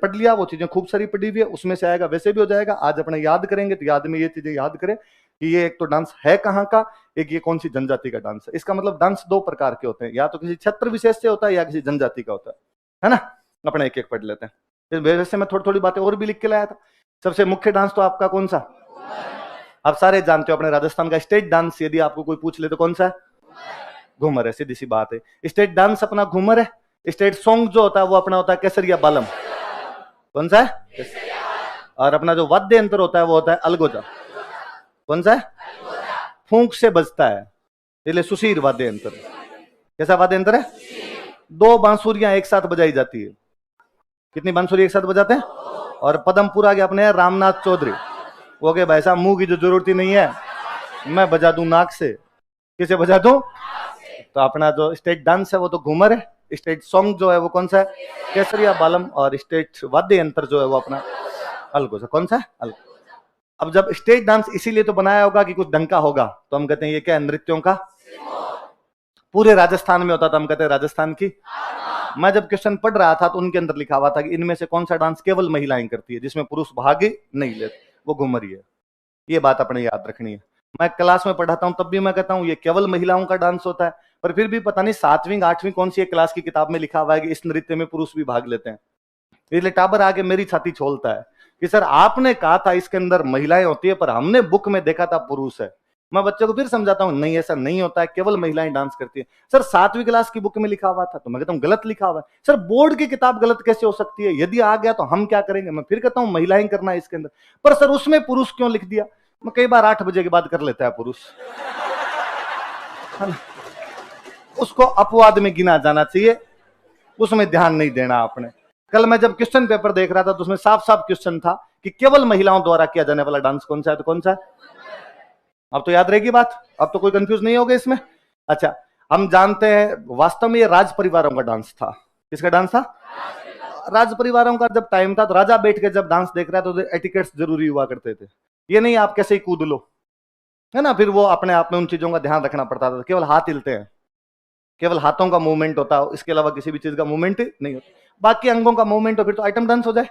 पढ़ लिया, वो चीजें खूब सारी पढ़ी हुई है, उसमें से आएगा वैसे भी हो जाएगा। आज अपने याद करेंगे तो याद में ये चीजें याद करें कि ये एक तो डांस है कहाँ का, एक ये कौन सी जनजाति का डांस है। इसका मतलब डांस दो प्रकार के होते हैं, या तो किसी क्षेत्र विशेष से होता है या किसी जनजाति का होता है ना। अपने एक एक पढ़ लेते हैं। वैसे मैं थोड़ी थोड़ी बातें और भी लिख के लाया था। सबसे मुख्य डांस तो आपका कौन सा, आप सारे जानते हो, अपने राजस्थान का स्टेट डांस यदि आपको कोई पूछ ले तो कौन सा है, घूमर है, सीधी सी बात है। स्टेट डांस अपना घूमर है। स्टेट सॉन्ग जो होता है वो अपना होता है केसरिया बालम। कौन सा है, और अपना जो वाद्य यंत्र होता है वो होता है अलगोजा। कौन सा है, फूंक से बजता है, इसलिए सुशीर वाद्य यंत्र। कैसा वाद्य यंत्र है, दो बांसुरियां एक साथ बजाई जाती है। कितनी बांसुरी एक साथ बजाते हैं, और पदमपुरा के अपने रामनाथ चौधरी, वो के भाई साहब मुंह की जो जरूरत ही नहीं है, मैं बजा दूं नाक से। किसे बजा दूं, तो अपना जो स्टेट डांस है वो तो घूमर है। स्टेट सॉन्ग जो है वो कौन सा है, केसरिया बालम। और स्टेट वाद्य यंत्र जो है वो अपना अलगोजा। कौन सा है, अलगोजा। अब जब स्टेट डांस इसीलिए तो बनाया होगा कि कुछ ढंग का होगा, तो हम कहते हैं ये क्या है, नृत्यों का। पूरे राजस्थान में होता था, हम कहते हैं राजस्थान की। मैं जब क्वेश्चन पढ़ रहा था तो उनके अंदर लिखा हुआ था कि इनमें से कौन सा डांस केवल महिलाएं करती है, जिसमें पुरुष भाग नहीं लेते, वो घुमरी है। ये बात अपने याद रखनी है। मैं क्लास में पढ़ाता हूं तब भी मैं कहता हूं ये केवल महिलाओं का डांस होता है, पर फिर भी पता नहीं 7वीं 8वीं कौन सी क्लास की किताब में लिखा हुआ है कि इस नृत्य में पुरुष भी भाग लेते हैं। इसलिए टाबर आके मेरी छाती छोलता है कि सर आपने कहा था इसके अंदर महिलाएं होती है, पर हमने बुक में देखा था पुरुष है। मैं बच्चों को फिर समझाता हूँ नहीं ऐसा नहीं होता है, केवल महिलाएं डांस करती है। सर 7वीं क्लास की बुक में लिखा हुआ था, तो मैं कहता हूँ गलत लिखा हुआ है। सर बोर्ड की किताब गलत कैसे हो सकती है, यदि आ गया तो हम क्या करेंगे। मैं फिर कहता हूँ महिलाएं करना है इसके अंदर, पर सर उसमें पुरुष क्यों लिख दिया। मैं कई बार 8 बजे के बाद कर लेता है पुरुष, उसको अपवाद में गिना जाना चाहिए, उसमें ध्यान नहीं देना आपने। कल मैं जब क्वेश्चन पेपर देख रहा था तो उसमें साफ साफ क्वेश्चन था कि केवल महिलाओं द्वारा किया जाने वाला डांस कौन सा है, तो कौन सा है। अब तो याद रहेगी बात, अब तो कोई कंफ्यूज नहीं होगा इसमें। अच्छा, हम जानते हैं वास्तव में ये राज परिवारों का डांस था। किसका डांस था, राज परिवारों का। जब टाइम था तो राजा बैठ के जब डांस देख रहा था तो एटिकेट्स जरूरी हुआ करते थे। ये नहीं आप कैसे ही कूद लो, है ना। फिर वो अपने आप में उन चीजों का ध्यान रखना पड़ता था। केवल हाथ हिलते हैं, केवल हाथों का मूवमेंट होता है, इसके अलावा किसी भी चीज का मूवमेंट नहीं होता। बाकी अंगों का मूवमेंट हो फिर तो आइटम डांस हो जाए।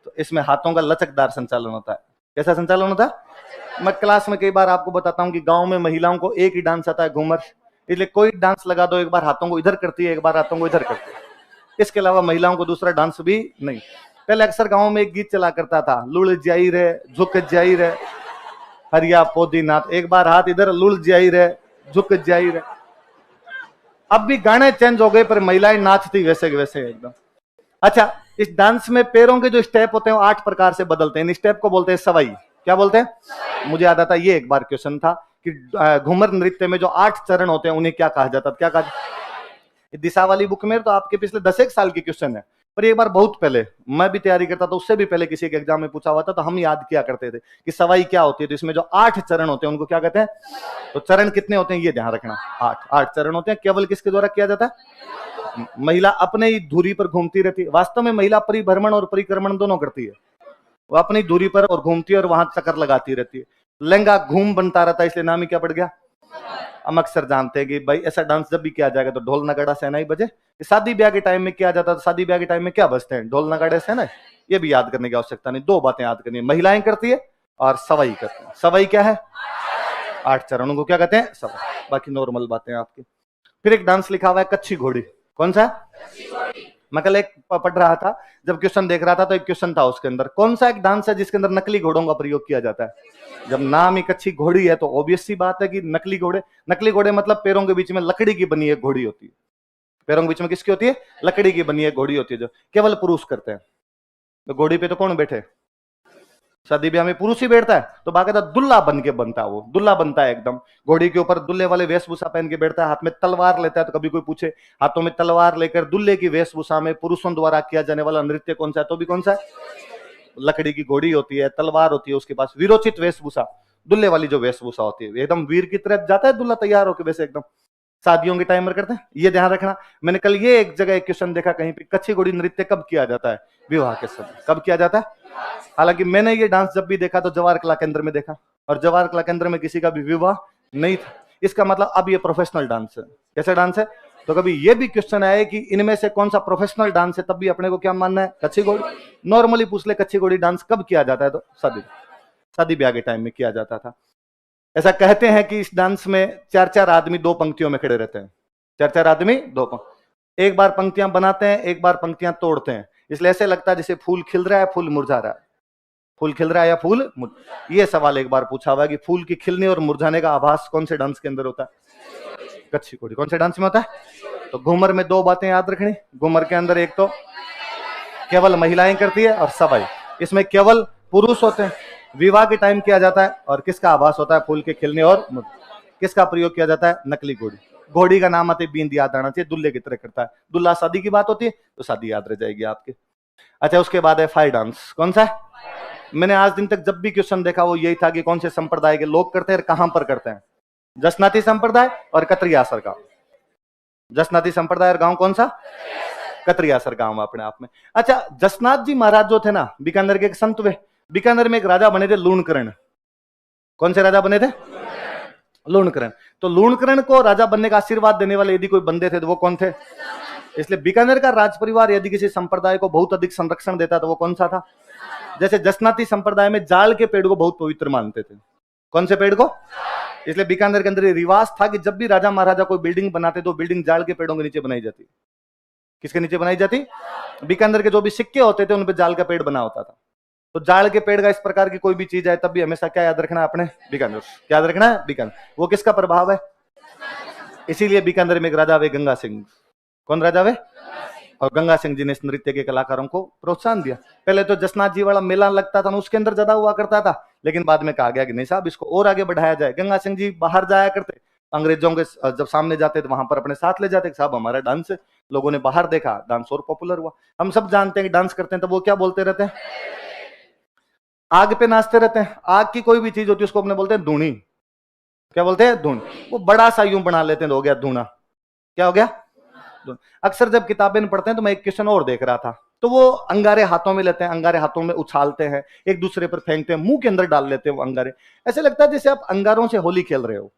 तो इसमें हाथों का लचकदार संचालन होता है। कैसा संचालन होता है। मैं क्लास में कई बार आपको बताता हूँ कि गांव में महिलाओं को एक ही डांस आता है, घूमर। इसलिए कोई डांस लगा दो, एक बार हाथों को इधर करती है, एक बार हाथों को इधर करती है। इसके अलावा महिलाओं को दूसरा डांस भी नहीं। पहले अक्सर गाँव में एक गीत चला करता था, लुड़ जाई रे झुक जाई रे हरिया पोदीनाथ, एक बार हाथ इधर, लुड़ जाई रे झुक जाई रे। अब भी गाने चेंज हो गए पर महिलाएं नाचती वैसे के वैसे एकदम। अच्छा, इस डांस में पैरों के जो स्टेप होते हैं वो 8 प्रकार से बदलते हैं। इन स्टेप को बोलते हैं सवाई। क्या बोलते हैं, मुझे याद आता ये एक बार क्वेश्चन था कि घूमर नृत्य में जो 8 चरण होते हैं उन्हें क्या कहा जाता था, क्या कहा जाता। दिशा वाली बुक में तो आपके पिछले 10 साल की क्वेश्चन है, पर एक बार बहुत पहले मैं भी तैयारी करता था, उससे भी पहले किसी के एग्जाम में पूछा हुआ था, तो हम याद किया करते थे कि सवाई क्या होती है। तो इसमें जो 8 चरण होते हैं उनको क्या कहते हैं। तो चरण कितने होते हैं ये ध्यान रखना, 8 चरण होते हैं। केवल किसके द्वारा किया जाता है, महिला अपने ही धुरी पर घूमती रहती है। वास्तव में महिला परिभ्रमण और परिक्रमण दोनों करती है। वो अपनी धुरी पर और घूमती है और वहां चक्कर लगाती रहती है। लहंगा घूम बनता रहता है, इसलिए नाम ही क्या पड़ गया। हम अक्सर जानते हैं कि भाई ऐसा डांस जब भी किया जाएगा तो ढोल नगाड़ा सहनाई बजे। शादी ब्याह के टाइम में किया जाता है, शादी ब्याह के टाइम में क्या बजते हैं, ढोल नगाड़े सहनाई। ये भी याद करने की आवश्यकता नहीं, 2 बातें याद करनी है, महिलाएं करती है और सवाई करती है। सवाई क्या है, 8 चरणों को क्या कहते हैं, सवाई। बाकी नॉर्मल बातें आपकी। फिर एक डांस लिखा हुआ है कच्छी घोड़ी। कौन सा, मैं कल एक पढ़ रहा था, जब क्वेश्चन देख रहा था तो एक क्वेश्चन था उसके अंदर, कौन सा एक डांस है जिसके अंदर नकली घोड़ों का प्रयोग किया जाता है। जब नाम ही कच्छी घोड़ी है तो ऑब्वियस सी बात है कि नकली घोड़े। नकली घोड़े मतलब पैरों के बीच में लकड़ी की बनी एक घोड़ी होती है। पैरों के बीच में किसकी होती है, लकड़ी की बनी एक घोड़ी होती है, जो केवल पुरुष करते हैं। तो घोड़ी पे तो कौन बैठे, शादी ब्याह में पुरुष ही बैठता है। तो बाकायदा दुल्ला बन के बनता है, वो दुल्ला बनता है एकदम। घोड़ी के ऊपर दुल्ले वाले वेशभूषा पहन के बैठता है, हाथ में तलवार लेता है। तो कभी कोई पूछे हाथों में तलवार लेकर दुल्ले की वेशभूषा में पुरुषों द्वारा किया जाने वाला नृत्य कौन सा है, तो भी कौन सा है, लकड़ी की घोड़ी होती है, तलवार होती है उसके पास, वीरोचित वेशभूषा। दुल्ले वाली जो वेशभूषा होती है, एकदम वीर की तरह जाता है दुल्ला तैयार होकर, वैसे एकदम शादियों के टाइम में करते हैं। ये ध्यान रखना। मैंने कल ये एक जगह एक क्वेश्चन देखा कहीं पे, कच्छी घोड़ी नृत्य कब किया जाता है, विवाह के समय। कब किया जाता है। हालांकि मैंने ये डांस जब भी देखा तो जवाहर कला केंद्र में देखा, और जवाहर कला केंद्र में किसी का भी विवाह नहीं था। इसका मतलब अब ये प्रोफेशनल डांस है। कैसा डांस है, तो कभी ये भी क्वेश्चन आए कि इनमें से कौन सा प्रोफेशनल डांस है, तब भी अपने को क्या मानना है, कच्ची घोड़ी। नॉर्मली पूछ ले कच्ची घोड़ी डांस कब किया जाता है, तो शादी ब्याह के टाइम में किया जाता था। ऐसा कहते हैं कि इस डांस में 4-4 आदमी 2 पंक्तियों में खड़े रहते हैं। 4-4 आदमी 2 पंक्ति, एक बार पंक्तियां बनाते हैं, एक बार पंक्तियां तोड़ते हैं। इसलिए ऐसे लगता है जैसे फूल खिल रहा है, फूल मुरझा रहा है, फूल खिल रहा है या फूल। ये सवाल एक बार पूछा हुआ है कि फूल की खिलने और मुरझाने का आभास कौन से डांस के अंदर होता है, कच्ची घोड़ी। कौन से डांस में होता है? तो घूमर में 2 बातें याद रखनी। घूमर के अंदर एक तो केवल महिलाएं करती है और सवाई, इसमें केवल पुरुष होते हैं। विवाह के टाइम किया जाता है और किसका आभास होता है, फूल के खिलने और किसका प्रयोग किया जाता है, नकली घोड़ी। घोड़ी का नाम आते बींद याद आना चाहिए, दुल्हे की तरह करता है। दुल्हा शादी की बात होती है तो शादी याद रह जाएगी आपके। अच्छा, उसके बाद है फायर डांस। कौन सा है? मैंने आज दिन तक जब भी क्वेश्चन देखा वो यही था कि कौन से संप्रदाय के लोग करते हैं और कहां पर करते हैं। जसनाती संप्रदाय और कतरियासर गांव। जसनाती संप्रदाय और गांव कौन सा? कतरियासर गांव अपने आप में। अच्छा, जसनाथ जी महाराज जो थे ना, बीकानेर के एक संत वे, बीकानेर में एक राजा बने थे लूणकरण। कौन से राजा बने थे? लूणकरण। तो लूणकरण को राजा बनने का आशीर्वाद देने वाले यदि कोई बंदे थे तो वो कौन थे? इसलिए बीकानेर का राज परिवार यदि किसी संप्रदाय को बहुत अधिक संरक्षण देता तो वो कौन सा था? जैसे जसनाती संप्रदाय में जाल के पेड़ को बहुत पवित्र मानते थे। कौन से पेड़ को? इसलिए बीकानेर के अंदर ये रिवाज था कि जब भी राजा महाराजा कोई बिल्डिंग बनाते तो बिल्डिंग जाल के पेड़ों के नीचे बनाई जाती। किसके नीचे बनाई जाती? बीकानेर के जो भी सिक्के होते थे उन पे जाल का पेड़ बना होता था। तो जाल के पेड़ का इस प्रकार की कोई भी चीज है तब भी हमेशा क्या याद रखना है अपने? बीकानेर। क्या याद रखना है? बीकानेर। वो किसका प्रभाव है? इसीलिए बीकानेर में एक राजा वे गंगा सिंह। कौन राजा वे? और गंगा सिंह जी ने इस नृत्य के कलाकारों को प्रोत्साहन दिया। पहले तो जसनाथ जी वाला मेला लगता था ना, उसके अंदर ज्यादा हुआ करता था, लेकिन बाद में कहा गया कि नहीं साहब इसको और आगे बढ़ाया जाए। गंगा सिंह जी बाहर जाया करते, अंग्रेजों के जब सामने जाते तो वहां पर अपने साथ ले जाते, साहब हमारा डांस है। लोगों ने बाहर देखा, डांस और पॉपुलर हुआ। हम सब जानते हैं कि डांस करते हैं तो वो क्या बोलते रहते हैं? आग पे नाचते रहते हैं। आग की कोई भी चीज होती है उसको अपने बोलते हैं धूनी। क्या बोलते हैं? धून। वो बड़ा सा यूं बना लेते हैं तो हो गया धूना। क्या हो गया? अक्सर जब किताबें पढ़ते हैं तो मैं एक क्वेश्चन और देख रहा था, तो वो अंगारे हाथों में लेते हैं, अंगारे हाथों में उछालते हैं, एक दूसरे पर फेंकते हैं, मुंह के अंदर डाल लेते हैं वो अंगारे। ऐसे लगता है जैसे आप अंगारों से होली खेल रहे हो।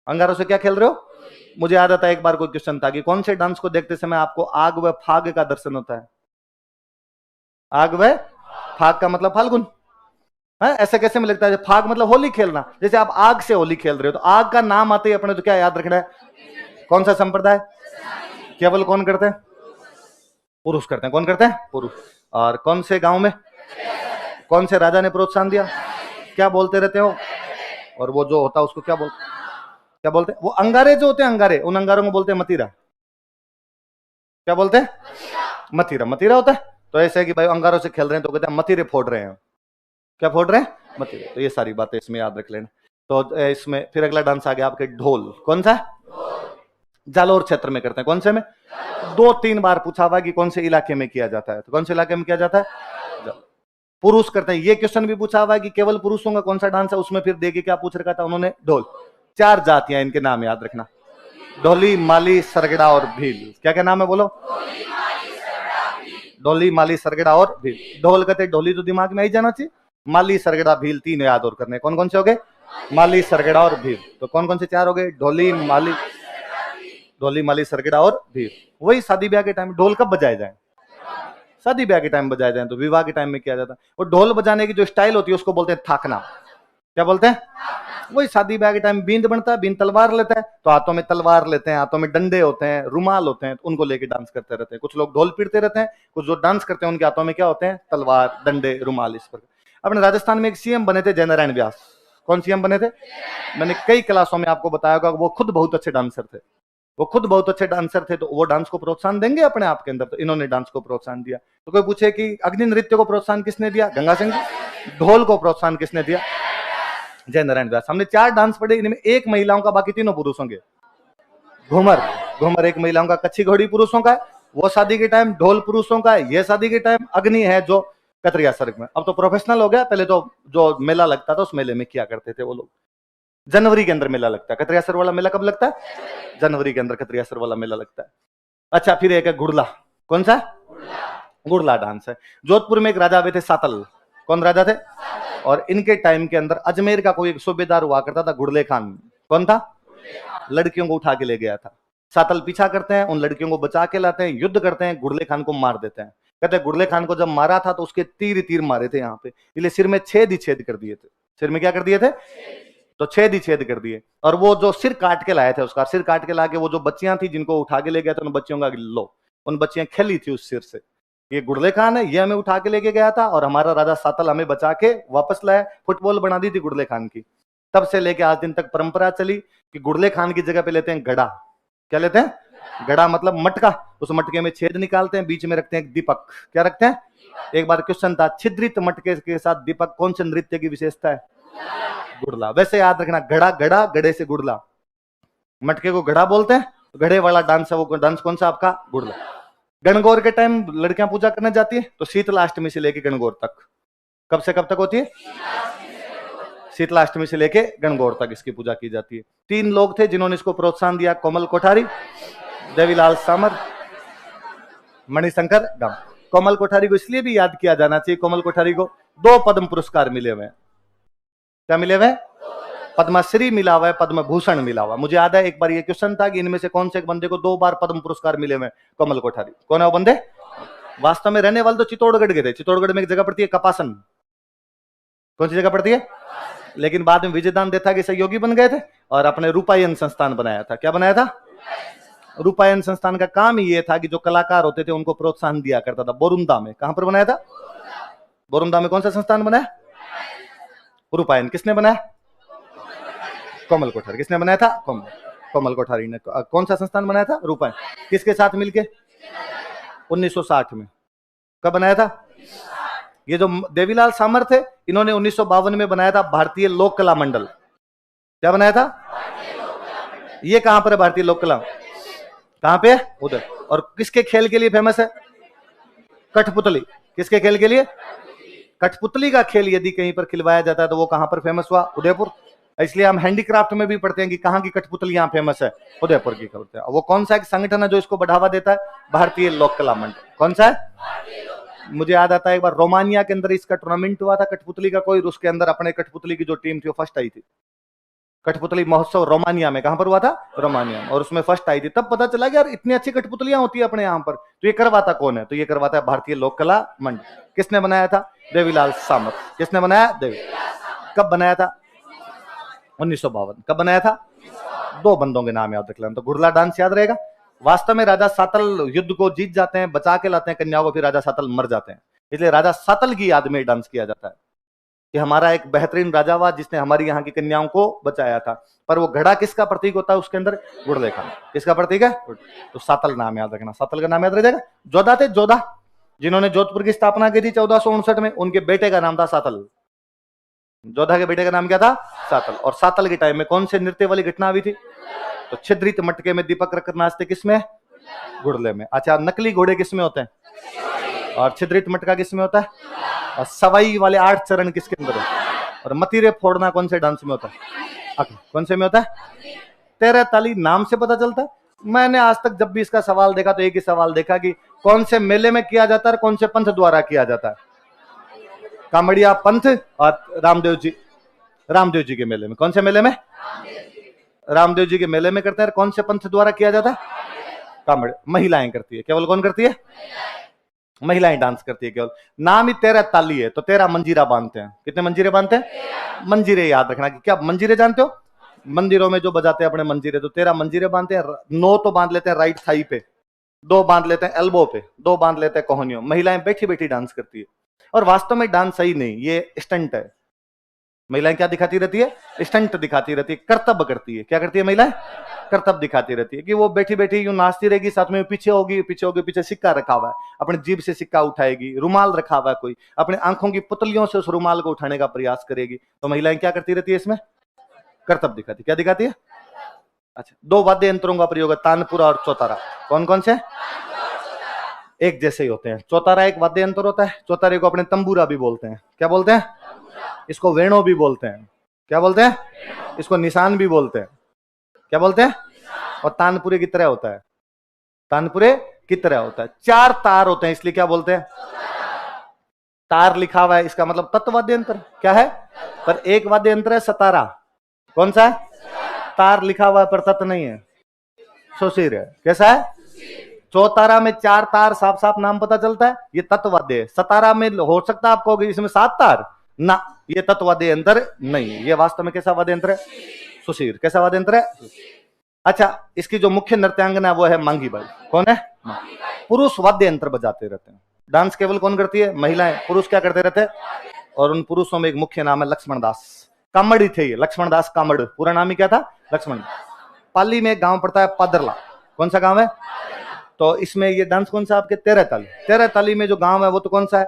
अंगारों से क्या खेल रहे हो? मुझे याद आता है एक बार कोई क्वेश्चन था कि कौन से डांस को देखते समय आपको आग व फाग का दर्शन होता है? आग व फाग का मतलब फाल्गुन है। ऐसे कैसे में लगता है? फाग मतलब होली खेलना, जैसे आप आग से होली खेल रहे हो। तो आग का नाम आते ही अपने तो क्या याद रखना है? कौन सा संप्रदाय? केवल कौन करते हैं? पुरुष करते हैं। कौन करते हैं? पुरुष। और कौन से गांव में कौन से राजा ने प्रोत्साहन दिया? क्या बोलते रहते हो? और वो जो होता है उसको क्या बोलते हैं? वो अंगारे जो होते हैं, अंगारे, उन अंगारों को बोलते हैं मतीरा। क्या बोलते हैं? मतीरा। मतीरा होता है। तो ऐसे है कि भाई अंगारों से खेल रहे हैं तो कहते हैं मतीरे फोड़ रहे हैं। क्या फोड़ रहे हैं? मतीरे। तो ये सारी बातें इसमें याद रख लेना। तो इसमें फिर अगला डांस आ गया आपके ढोल। कौन सा? जालोर क्षेत्र में करते हैं। कौन से में? 2-3 बार पूछा हुआ कि कौन से इलाके में किया जाता है, तो कौन से इलाके में किया जाता है? पुरुष करते हैं। ये क्वेश्चन भी पूछा हुआ है कि केवल पुरुषों का कौन सा डांस है, उसमें फिर देखिए क्या पूछ रखा था उन्होंने? ढोल। 4 जातियां, इनके नाम याद रखना, ढोली, माली, सरगड़ा और भील। क्या क्या नाम है बोलो? ढोली, माली, सरगड़ा और भील। ढोल कहते ढोली तो दिमाग में ही जाना चाहिए, माली, सरगड़ा, भील 3 याद और करने। कौन कौन से हो गए? माली, सरगड़ा और भील। तो कौन कौन से 4 हो गए? ढोली, माली, सरगड़ा और भील। वही शादी ब्याह के टाइम ढोल कब बजाए जाए? शादी ब्याह के टाइम बजाए जाए। तो विवाह के टाइम में किया जाता है। और ढोल बजाने की जो स्टाइल होती है उसको बोलते हैं थाकना। क्या बोलते हैं? वही शादी ब्याह के टाइम बींद बनता है, बींद तलवार लेता है, तो हाथों में तलवार लेते हैं, हाथों में डंडे होते हैं, रुमाल होते हैं, तो उनको लेके डांस करते रहते हैं। कुछ लोग ढोल पीटते रहते हैं, कुछ जो डांस करते हैं उनके हाथों में क्या होते हैं? तलवार, डंडे, रुमाल। इस पर अपने राजस्थान में एक सीएम बने थे जयनारायण व्यास। कौन सीएम बने थे? मैंने कई क्लासों में आपको बताया होगा, वो खुद बहुत अच्छे डांसर थे। वो खुद बहुत अच्छे डांसर थे, तो वो डांस को प्रोत्साहन देंगे अपने आप के अंदर, तो इन्होंने डांस को प्रोत्साहन दिया। तो कोई पूछे कि अग्नि नृत्य को प्रोत्साहन किसने दिया? गंगा सिंह जी। ढोल को प्रोत्साहन किसने दिया? जयनारायण व्यास। हमने 4 डांस पढ़े, इनमें एक महिलाओं का, बाकी तीनों पुरुषों के। घूमर, घूमर एक महिलाओं का, कच्ची घोड़ी पुरुषों का है, वो शादी के टाइम, ढोल पुरुषों का है, ये शादी के टाइम, अग्नि है जो कतरियासर में। अब तो प्रोफेशनल हो गया, पहले तो जो मेला लगता था उस मेले में किया करते थे वो लोग। जनवरी के अंदर मेला लगता है। कतरियासर वाला मेला कब लगता है? जनवरी के अंदर कतरियासर वाला मेला लगता है। अच्छा, फिर एक है गुड़ला। कौन सा? गुड़ला डांस है। जोधपुर में एक राजा हुए थे सातल। कौन राजा थे? और इनके टाइम के अंदर अजमेर का कोई एक सूबेदार हुआ करता था, गुड़ले खान। कौन था? लड़कियों को उठा के ले गया था। सातल पीछा करते हैं, उन लड़कियों को बचा के लाते हैं, युद्ध करते हैं, गुड़ले खान को मार देते हैं। कहते हैं गुड़ले खान को जब मारा था तो उसके तीर तीर मारे थे यहाँ पे, इसलिए सिर में छेद ही छेद कर दिए थे। सिर में क्या कर दिए थे? तो छेद ही छेद कर दिए। और वो जो सिर काट के लाए थे, उसका सिर काट के लाके वो जो बच्चियां थी जिनको उठा के ले गया था, उन बच्चियों का लो, उन बच्चियां खेली थी उस सिर से। ये गुड़ले खान है, ये हमें उठा के लेके गया था और हमारा राजा सातल हमें बचा के वापस लाया। फुटबॉल बना दी थी गुड़ले खान की। तब से लेके आज दिन तक परंपरा चली कि गुड़ले खान की जगह पे लेते हैं गड़ा। क्या लेते हैं? गड़ा मतलब मटका। उस मटके में छेद निकालते हैं, बीच में रखते हैं दीपक। क्या रखते हैं? एक बार क्वेश्चन था, छिद्रित मटके के साथ दीपक कौन से नृत्य की विशेषता है? गुड़ला। वैसे याद रखना, गड़ा गड़ा, गड़े से गुड़ला। मटके को गड़ा बोलते हैं, गड़े वाला डांस है, वो डांस कौन सा आपका? गुड़ला। गणगौर के टाइम लड़कियां पूजा करने जाती है तो शीतलाष्टमी से लेके गणगौर तक, कब से कब तक होती है? शीतलाष्टमी से लेके गणगौर तक इसकी पूजा की जाती है। 3 लोग थे जिन्होंने इसको प्रोत्साहन दिया, कोमल कोठारी, देवीलाल सामर, मणिशंकर गम। कोमल कोठारी को इसलिए भी याद किया जाना चाहिए, कोमल कोठारी को 2 पद्म पुरस्कार मिले हुए। क्या मिले हुए? पद्मश्री मिला हुआ है, पद्म भूषण मिला हुआ। मुझे याद है एक बार ये क्वेश्चन था कि इनमें से कौन से एक बंदे को 2 बार पद्म पुरस्कार मिले हुए? कोमल कोठारी। कौन है वो बंदे? वास्तव में रहने वाले तो चित्तौड़गढ़ के थे। चित्तौड़गढ़ में एक जगह पड़ती है कपासन। कौन सी जगह पड़ती है? लेकिन बाद में विजयदान देथा के सहयोगी बन गए थे और अपने रूपायन संस्थान बनाया था। क्या बनाया था? रूपायन संस्थान का काम ही ये था कि जो कलाकार होते थे उनको प्रोत्साहन दिया करता था। बोरुंदा में, कहां पर बनाया था? बोरुंदा में। कौन सा संस्थान बनाया? रूपायन। किसने बनाया? कोमल कोठारी। किसने बनाया था? कोमल कोठारी ने। कौन सा संस्थान बनाया था? रूपायन। किसके साथ मिलके? 1960 में। कब बनाया था? ये जो देवीलाल सामर थे, इन्होंने 1952 में बनाया था भारतीय लोक कला मंडल। क्या बनाया था? ये कहां पर है भारतीय लोक कला? कहां पे? उधर। और किसके खेल के लिए फेमस है? कठपुतली। किसके खेल के लिए? कठपुतली का खेल यदि कहीं पर खिलवाया जाता है तो वो कहां पर फेमस हुआ? उदयपुर। इसलिए हम हैंडीक्राफ्ट में भी पढ़ते हैं कि कहां की कठपुतलियां फेमस है? उदयपुर की करते हैं। वो कौन सा एक संगठन है जो इसको बढ़ावा देता है? भारतीय लोक कला मंडल। कौन सा है? मुझे याद आता है एक बार रोमानिया के अंदर इसका टूर्नामेंट हुआ था कठपुतली का कोई, उसके अंदर अपने कठपुतली की जो टीम थी वो फर्स्ट आई थी। कठपुतली महोत्सव रोमानिया में। कहां पर हुआ था? रोमानिया में। और उसमें फर्स्ट आई थी। तब पता चला कि यार इतनी अच्छी कठपुतलियां होती है अपने यहाँ पर। तो ये करवाता कौन है? तो ये करवाता है भारतीय लोक कला मंडल। किसने बनाया था? देवीलाल सामर। किसने बनाया? देवी। कब बनाया था? 1952। कब बनाया था? 2 बंदों के नाम याद रख लेना, तो गुड़ला डांस याद रहेगा। वास्तव में राजा सातल युद्ध को जीत जाते हैं, बचा के लाते हैं कन्याओं को, फिर राजा सातल मर जाते हैं। इसलिए राजा सातल की याद में डांस किया जाता है कि हमारा एक बेहतरीन राजा हुआ जिसने हमारी यहाँ की कन्याओं को बचाया था। पर वो घड़ा किसका प्रतीक होता है उसके अंदर? गुड़ले खान। किसका प्रतीक है? तो सातल नाम याद रखना। सातल का नाम याद रख जाएगा। जोधा थे, जोधा, जिन्होंने जोधपुर की स्थापना की थी 1459 में, उनके बेटे का नाम था सातल। जोधा के बेटे का नाम क्या था? सातल। और सातल के टाइम में कौन से नृत्य वाली घटना हुई थी? तो छिद्रित मटके में दीपक रखकर नाचते किसमें? गुड़ले में। अच्छा, नकली घोड़े किसमें होते हैं? और छिद्रित मटका किसमें होता है? और सवाई वाले 8 चरण किसके अंदर है? और मतीरे फोड़ना कौन से डांस में होता है? कौन से में होता है? तेरह ताली। नाम से पता चलता है। मैंने आज तक जब भी इसका सवाल देखा तो एक ही सवाल देखा कि कौन से मेले में किया जाता है, कौन से पंथ द्वारा किया जाता है? कामड़िया पंथ और रामदेव जी के मेले में। कौन से मेले में? रामदेव जी के मेले में करते हैं। कौन से पंथ द्वारा किया जाता है? कामड़े। महिलाएं करती है केवल। कौन करती है? महिलाएं डांस करती है केवल। नाम ही 13 ताली है तो 13 मंजीरा बांधते हैं। कितने मंजीरे बांधते हैं? मंजीरे याद रखना। कि क्या मंजीरे जानते हो? मंदिरों में जो बजाते हैं अपने मंजीरे, तो 13 मंजीरे बांधते हैं। 9 तो बांध लेते हैं राइट थाई पे, 2 बांध लेते हैं एल्बो पे, 2 बांध लेते हैं कोहनियों। महिलाएं बैठी बैठी डांस करती है। और वास्तव में डांस सही नहीं, ये स्टंट है। महिलाएं क्या दिखाती रहती है? स्टंट दिखाती रहती है, कर्तव्य करती है। क्या करती है महिलाएं? कर्तव्य दिखाती रहती है कि वो बैठी बैठी यूं नाचती रहेगी, साथ में पीछे होगी, पीछे सिक्का रखा हुआ है, अपने जीभ से सिक्का उठाएगी। रुमाल रखा हुआ है, कोई अपने आंखों की पुतलियों से उस रुमाल को उठाने का प्रयास करेगी। तो महिलाएं क्या करती रहती है? इसमें कर्तव्य दिखाती। क्या दिखाती है? अच्छा, 2 वाद्य यंत्रों का प्रयोग है, तानपुरा और चौतारा। कौन कौन से? एक जैसे ही होते हैं। चौतारा एक वाद्य यंत्र होता है। चौतारे को अपने तंबूरा भी बोलते हैं। क्या बोलते हैं? इसको वेणो भी बोलते हैं। क्या बोलते हैं? इसको निशान भी बोलते हैं। क्या बोलते हैं? और तानपुरे की तरह होता है। तानपुरे की तरह होता है। 4 तार होते हैं, इसलिए क्या बोलते हैं? तार लिखा हुआ है, इसका मतलब तत्व वाद्य यंत्र। क्या है? पर एक वाद्य यंत्र है सतारा। कौन सा है? तार लिखा हुआ है पर तत्व नहीं है। सुशीर है। कैसा है? चौतारा में 4 तार, साफ साफ नाम पता चलता है, ये तत्ववाद्य है। सतारा में हो सकता है आपको इसमें 7 तार ना, ये तत्ववाद्य यंत्र नहीं, ये वास्तव में कैसा वाद्य यंत्र है? सुशीर। कैसा वाद्य यंत्र है? अच्छा, इसकी जो मुख्य नृत्यांगना वो है मांगी बाई। कौन है? पुरुष वाद्य यंत्र बजाते रहते हैं। डांस केवल कौन करती है? महिलाएं। पुरुष क्या करते रहते हैं? और उन पुरुषों में एक मुख्य नाम है लक्ष्मण दास। कामड़ी थे ये, लक्ष्मण दास कामड़। पूरा नाम ही क्या था? लक्ष्मण। पाली में एक गांव पड़ता है पादरला। कौन सा गांव है? तो इसमें ये डांस कौन सा आपके? 13 ताली। 13 ताली में जो गांव है वो तो कौन सा है?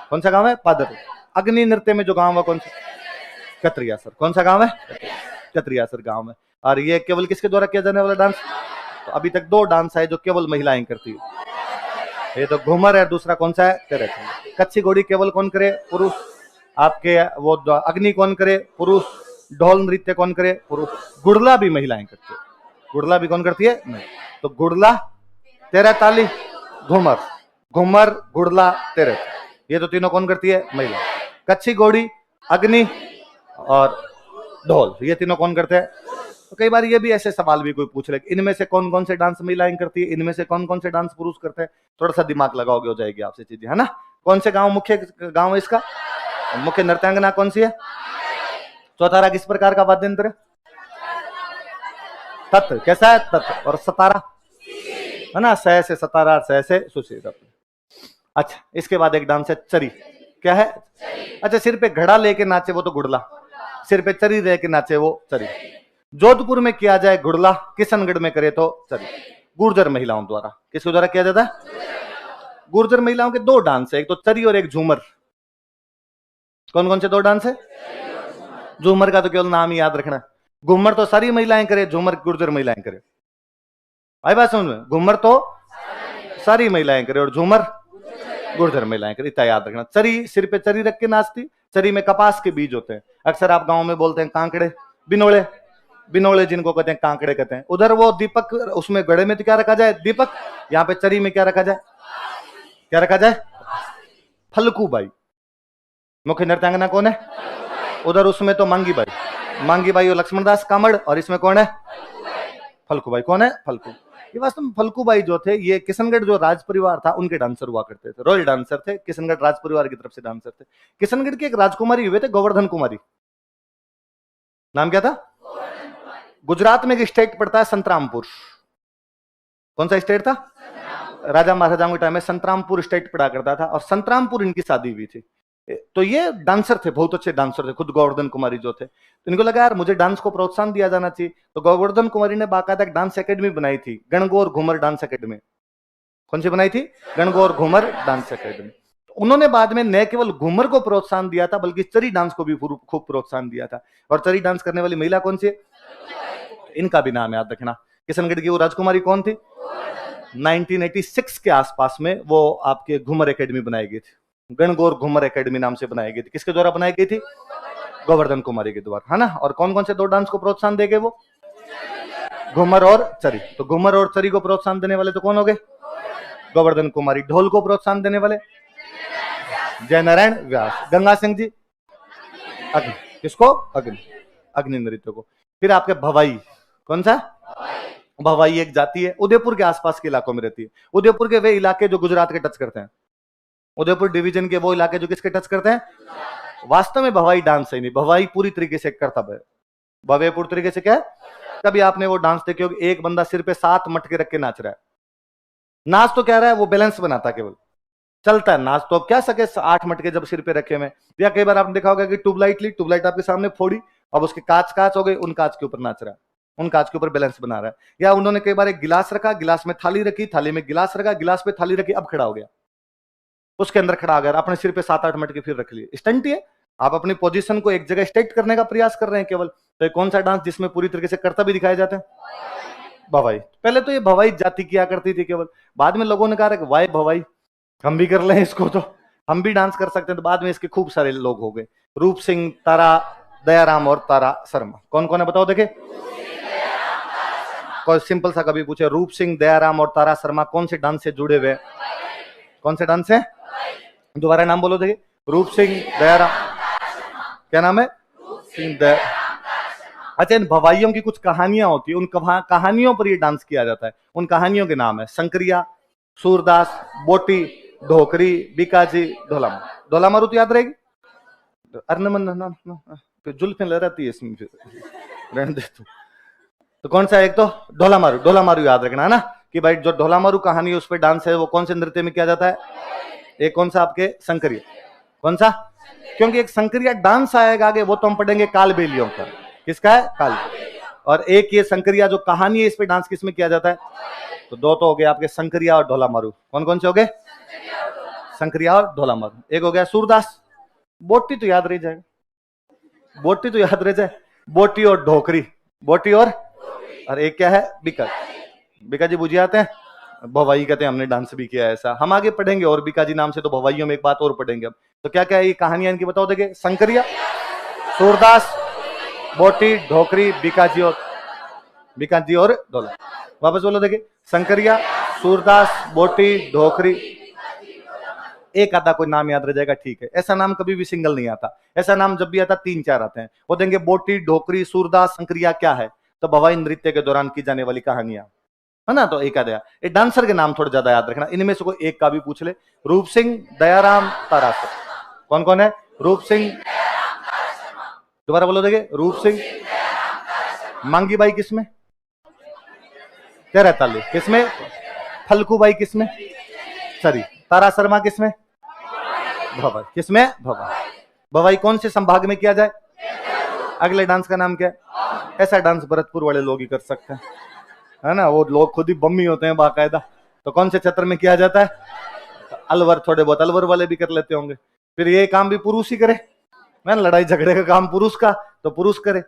कौन सा गांव है? पादरला। अग्नि नृत्य में जो गांव है कौन सा? कतरियासर। कौन सा गांव है? कतरियासर गांव है। और ये केवल किसके द्वारा किया जाने वाला डांस? तो अभी तक 2 डांस है जो केवल महिलाएं करती है, ये तो घूमर है, दूसरा कौन सा है? 13 ताली। कच्ची घोड़ी केवल कौन करे? पुरुष। आपके वो अग्नि कौन करे? पुरुष। ढोल नृत्य कौन करे? पुरुष। गुड़ला भी महिलाएं करती है। गुड़ला भी कौन करती है? नहीं। तो गुड़ला, 13 ताली, घूमर। घूमर, गुड़ला, 13, ये तो तीनों कौन करती है? महिला। कच्ची घोड़ी, अग्नि और ढोल, ये तीनों कौन करते हैं? तो कई बार ये भी ऐसे सवाल भी कोई पूछ ले, इनमें से कौन कौन से डांस महिलाएं करती है, इनमें से कौन कौन से डांस पुरुष करते हैं? थोड़ा सा दिमाग लगाओगे हो जाएगी आपसे चीजें, है ना। कौन से गांव मुख्य गांव है इसका? मुख्य नृत्यांगना कौन सी है? चौतारा किस प्रकार का वाद्य यंत्र है? तत्व। कैसा है? तत्व। और सतारा है ना, सह से सतारा, सह से सुशीर। अच्छा, इसके बाद एक डांस है चरी। क्या है? अच्छा, सिर पे घड़ा लेके नाचे वो तो गुड़ला, सिर पे चरी लेके नाचे वो चरी। जोधपुर में किया जाए गुड़ला, किशनगढ़ में करे तो चरी। गुर्जर महिलाओं द्वारा। किसके द्वारा किया जाता है? गुर्जर महिलाओं के 2 डांस है, एक तो चरी और एक झूमर। कौन कौन से 2 डांस है? झूमर का तो केवल नाम ही याद रखना। घूमर तो सारी महिलाएं करे, झूमर गुर्जर महिलाएं करे। आई बात समझ में? घूमर तो सारी महिलाएं करे और झूमर गुर्जर महिलाएं करे, इतना याद रखना। चरी, सिर पे चरी रख के नाचती। चरी में कपास के बीज होते हैं, अक्सर आप गांव में बोलते हैं कांकड़े, बिनोले। बिनोले जिनको कहते हैं कांकड़े कहते हैं। उधर वो दीपक, उसमें गड़े में तो क्या रखा जाए? दीपक। यहाँ पे चरी में क्या रखा जाए? क्या रखा जाए? फलकू बाई। मुख्य नृत्यांगना कौन है? उधर उसमें तो मांगी बाई। मांगी बाई और लक्ष्मणदास कामड़। और इसमें कौन है? फलकू बाई। कौन है? फलकू। ये वास्तव में फलकू बाई जो थे, ये किशनगढ़ जो राज परिवार था उनके डांसर हुआ करते थे, रॉयल डांसर थे, किशनगढ़ राज परिवार की तरफ से डांसर थे। किशनगढ़ की एक राजकुमारी हुए थे गोवर्धन कुमारी। नाम क्या था? गुजरात में एक स्टेट पड़ता है संतरामपुर। कौन सा स्टेट था? राजा महाराजाओं के टाइम में संतरामपुर स्टेट पड़ा करता था, और संतरामपुर इनकी शादी हुई थी। तो ये डांसर थे, बहुत अच्छे डांसर थे, खुद गोवर्धन कुमारी जो थे। तो इनको लगा यार मुझे डांस को प्रोत्साहन दिया जाना चाहिए, तो गोवर्धन कुमारी ने बाकायदा एक डांस एकेडमी बनाई थी, गणगौर घूमर डांस एकेडमी। कौन सी बनाई थी? Gangaur Ghoomar dance academy. उन्होंने बाद में न केवल घूमर को प्रोत्साहन दिया था, बल्कि चरी डांस को भी खूब प्रोत्साहन दिया था। और चरी डांस करने वाली महिला कौन सी है? इनका भी नाम याद रखना। किशनगढ़ की वो राजकुमारी कौन थी? 1986 के आसपास में वो आपके घूमर एकेडमी बनाई गई थी, गणगौर घूमर एकेडमी नाम से बनाई गई थी। किसके द्वारा बनाई गई थी? गोवर्धन कुमारी के द्वारा, है ना। और कौन कौन से 2 डांस को प्रोत्साहन देंगे वो? घूमर और चरी। तो घूमर और चरी को प्रोत्साहन देने वाले तो कौन हो गए? गोवर्धन कुमारी। ढोल को प्रोत्साहन देने वाले जय नारायण व्यास। गंगा सिंह जी अग्नि। किसको? अग्नि। अग्नि नृत्य को। फिर आपके भवाई। कौन सा? भवाई एक जाति है, उदयपुर के आसपास के इलाकों में रहती है। उदयपुर के वे इलाके जो गुजरात के टच करते हैं, उदयपुर डिवीजन के वो इलाके जो किसके टच करते हैं? वास्तव में भवाई डांस है नहीं, भवाई पूरी तरीके से कर्तव्य है। भवाई पूरी तरीके से क्या है? कभी आपने वो डांस देखे होगी, एक बंदा सिर पे 7 मटके रख के नाच रहा है। नाच तो क्या रहा है? वो बैलेंस बनाता, केवल चलता है नाच। तो अब क्या सके 8 मटके जब सिर पे रखे हुए। या कई बार आपने देखा होगा कि ट्यूबलाइट आपके सामने फोड़ी, अब उसके कांच हो गए, उन कांच के ऊपर नाच रहा है, उन कांच के ऊपर बैलेंस बना रहा है। या उन्होंने कई बार एक गिलास रखा, गिलास में थाली रखी, थाली में गिलास रखा, गिलास पे थाली रखी, अब खड़ा हो गया, उसके अंदर खड़ा अगर अपने सिर पे 7-8 मटके फिर रख लिए। स्टंट है, आप अपनी पोजीशन को एक जगह स्टेट करने का प्रयास कर रहे हैं केवल। तो कौन सा डांस जिसमें पूरी तरीके से कर्तव्य भी दिखाए जाते हैं? भवाई। पहले तो ये भवाई जाति किया करती थी केवल, बाद में लोगों ने कहा वाई भवाई हम भी कर लें इसको, तो हम भी डांस कर सकते हैं। तो बाद में इसके खूब सारे लोग हो गए, रूप सिंह, तारा दयाराम और तारा शर्मा। कौन कौन है बताओ देखे? कोई सिंपल सा कभी पूछे, रूप सिंह, दयाराम और तारा शर्मा कौन से डांस से जुड़े हुए? कौन से डांस है? दोबारा नाम बोलो देखे। रूप सिंह, दयाराम, क्या नाम है? सिंह, दया अच्छा, इन भवाइयों की कुछ कहानियां होती है, उन कहानियों पर ये डांस किया जाता है। उन कहानियों के नाम है संक्रिया, सूरदास, बोटी, ढोकरी, बीकाजी, ढोलामारू। ढोलामारू तो याद रहेगी। फिर जुल्फें लहराती है इसमें, फिर रहने दे तू। तो कौन सा है? एक तो ढोलामारू। ढोलामारू याद रखना है ना, कि भाई जो ढोलामारू कहानी है उस पर डांस है वो कौन से नृत्य में किया जाता है? एक कौन सा आपके? संक्रिया। कौन सा? क्योंकि एक संक्रिया डांस आएगा आगे, वो तो हम पढ़ेंगे कालबेलियों का। किसका है? काल। और एक ये संक्रिया जो कहानी है, इस पे डांस किस में किया जाता है? तो दो तो हो गए आपके, संक्रिया और ढोलामारू। कौन कौन से हो गए? संक्रिया और ढोलामारू। एक हो गया सूरदास। बोटी तो याद रह जाएगा, बोटी तो याद रह जाए। बोटी और ढोकरी, बोटी और एक क्या है? बीका। बीका जी बुझे आते हैं? भवाई कहते हैं, हमने डांस भी किया है ऐसा। हम आगे पढ़ेंगे और बीकाजी नाम से तो भवाइयों में एक बात और पढ़ेंगे अब। तो क्या क्या है ये कहानियां इनकी बताओ। देखिए, संक्रिया, सूरदास, बोटी, ढोकरी, बीकाजी और ढोला। वापस बोलो। देखिए, संक्रिया, सूरदास, बोटी, ढोकरी। एक आधा कोई नाम याद रह जाएगा, ठीक है। ऐसा नाम कभी भी सिंगल नहीं आता। ऐसा नाम जब भी आता 3-4 आते हैं। वो देंगे बोटी, ढोकरी, सूरदास, संक्रिया क्या है? तो भवाई नृत्य के दौरान की जाने वाली कहानियां है ना। तो एक आधा ये डांसर के नाम थोड़े ज्यादा याद रखना। इनमें से कोई एक का भी पूछ ले। रूप सिंह, दयाराम, तारासर। कौन कौन है? रूप सिंह, दोबारा बोलो। देखिए, रूप सिंह। मांगी बाई किसमें? 13 किसमें? फलकू बाई किसमें? सरी। तारा शर्मा किसमें? भवाई। किसमें? भवाई। भवाई कौन से संभाग में किया जाए? अगले डांस का नाम क्या है? ऐसा डांस भरतपुर वाले लोग ही कर सकते हैं, है ना। वो लोग खुद ही बम्मी होते हैं बाकायदा। तो कौन से क्षेत्र में किया जाता है? अलवर। थोड़े बहुत अलवर वाले भी कर लेते होंगे। फिर ये काम भी पुरुष ही करे, मैं लड़ाई झगड़े का काम पुरुष का, तो पुरुष करे।